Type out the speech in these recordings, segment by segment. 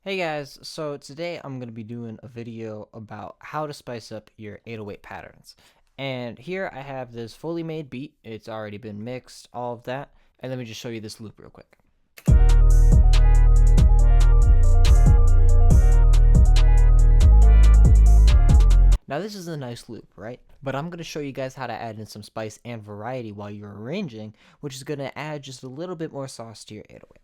Hey guys, so today I'm going to be doing a video about how to spice up your 808 patterns. And here I have this fully made beat. It's already been mixed, all of that. And let me just show you this loop real quick. Now this is a nice loop, right? But I'm going to show you guys how to add in some spice and variety while you're arranging, which is going to add just a little bit more sauce to your 808.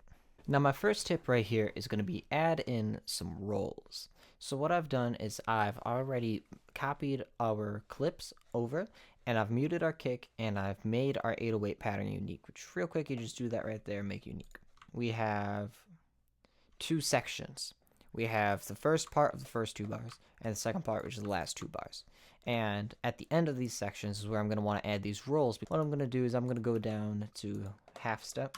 Now my first tip right here is going to be add in some rolls. So what I've done is I've already copied our clips over and I've muted our kick and I've made our 808 pattern unique, which real quick you just do that right there, make unique. We have two sections. We have the first part of the first two bars and the second part, which is the last two bars. And at the end of these sections is where I'm going to want to add these rolls. What I'm going to do is I'm going to go down to half step.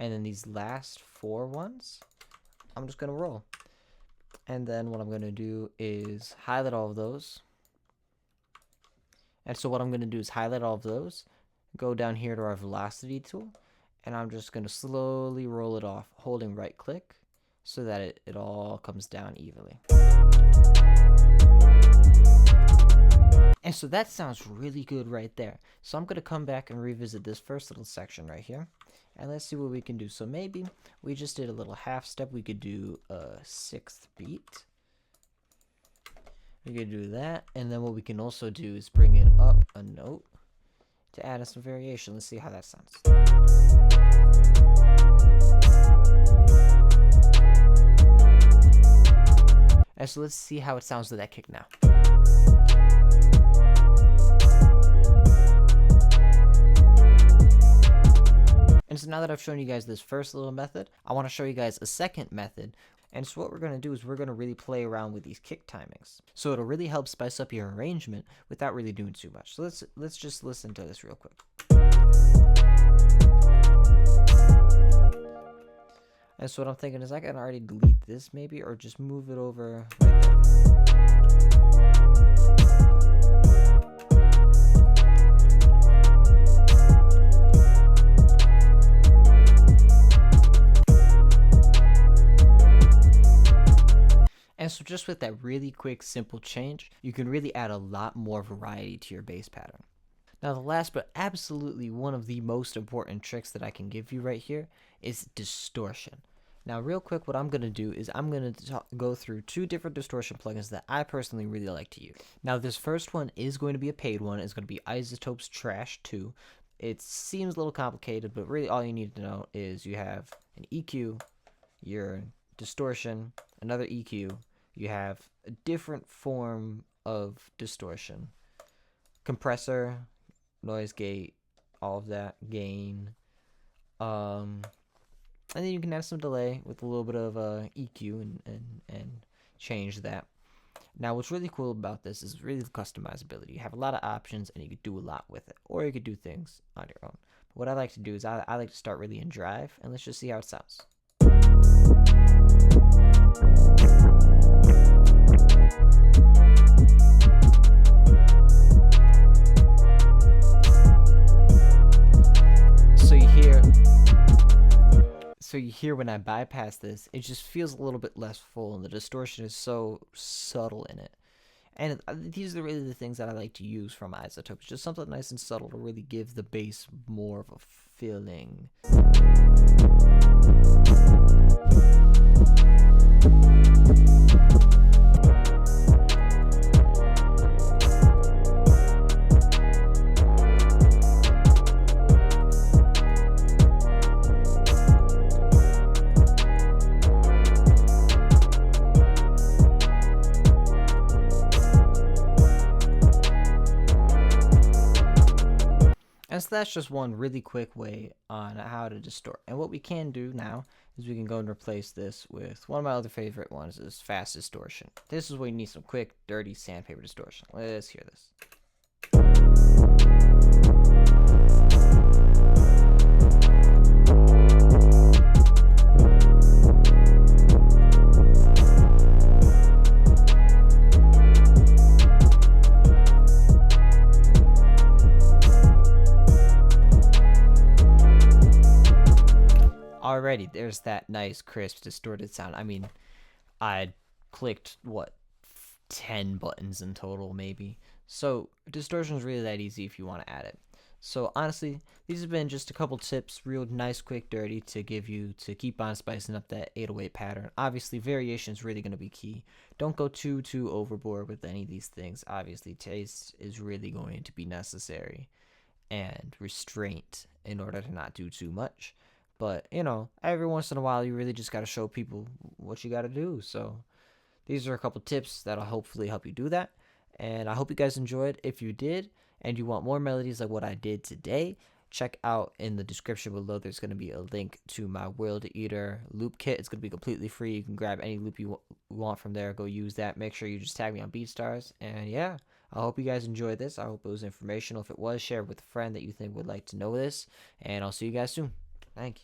And then these last four ones, I'm just going to roll. And then what I'm going to do is highlight all of those. And so what I'm going to do is highlight all of those, go down here to our velocity tool, and I'm just going to slowly roll it off, holding right click so that it all comes down evenly. And so that sounds really good right there. So I'm going to come back and revisit this first little section right here. And let's see what we can do. So maybe we just did a little half step. We could do a sixth beat. We could do that. And then what we can also do is bring it up a note to add in some variation. Let's see how that sounds. And so let's see how it sounds with that kick now. And so now that I've shown you guys this first little method, I want to show you guys a second method. And so what we're going to do is we're going to really play around with these kick timings. So it'll really help spice up your arrangement without really doing too much. So let's just listen to this real quick. And so what I'm thinking is I can already delete this maybe, or just move it over right there. And so just with that really quick, simple change, you can really add a lot more variety to your bass pattern. Now the last but absolutely one of the most important tricks that I can give you right here is distortion. Now real quick, what I'm going to do is I'm going to go through two different distortion plugins that I personally really like to use. Now this first one is going to be a paid one. It's going to be Isotope's Trash 2. It seems a little complicated, but really all you need to know is you have an EQ, your distortion, another EQ, you have a different form of distortion, compressor, noise gate, all of that, gain, and then you can have some delay with a little bit of EQ and change that. Now what's really cool about this is really the customizability. You have a lot of options and you could do a lot with it, or you could do things on your own. But what I like to do is I like to start really in drive, and let's just see how it sounds. So you hear when I bypass this, it just feels a little bit less full, and the distortion is so subtle in it. And these are really the things that I like to use from Isotope. It's just something nice and subtle to really give the bass more of a feeling. And so that's just one really quick way on how to distort. And what we can do now is we can go and replace this with one of my other favorite ones, is fast distortion. This is where you need some quick, dirty sandpaper distortion. Let's hear this. Already, there's that nice, crisp, distorted sound. I mean, I clicked what 10 buttons in total maybe. So distortion is really that easy if you want to add it. So honestly, these have been just a couple tips, real nice, quick, dirty, to give you to keep on spicing up that 808 pattern. Obviously, variation is really going to be key. Don't go too overboard with any of these things. Obviously, taste is really going to be necessary, and restraint in order to not do too much. But every once in a while, you really just got to show people what you got to do. So these are a couple tips that'll hopefully help you do that. And I hope you guys enjoyed. If you did, and you want more melodies like what I did today, check out in the description below. There's going to be a link to my World Eater loop kit. It's going to be completely free. You can grab any loop you want from there. Go use that. Make sure you just tag me on BeatStars. And yeah, I hope you guys enjoyed this. I hope it was informational. If it was, share it with a friend that you think would like to know this. And I'll see you guys soon. Thank you.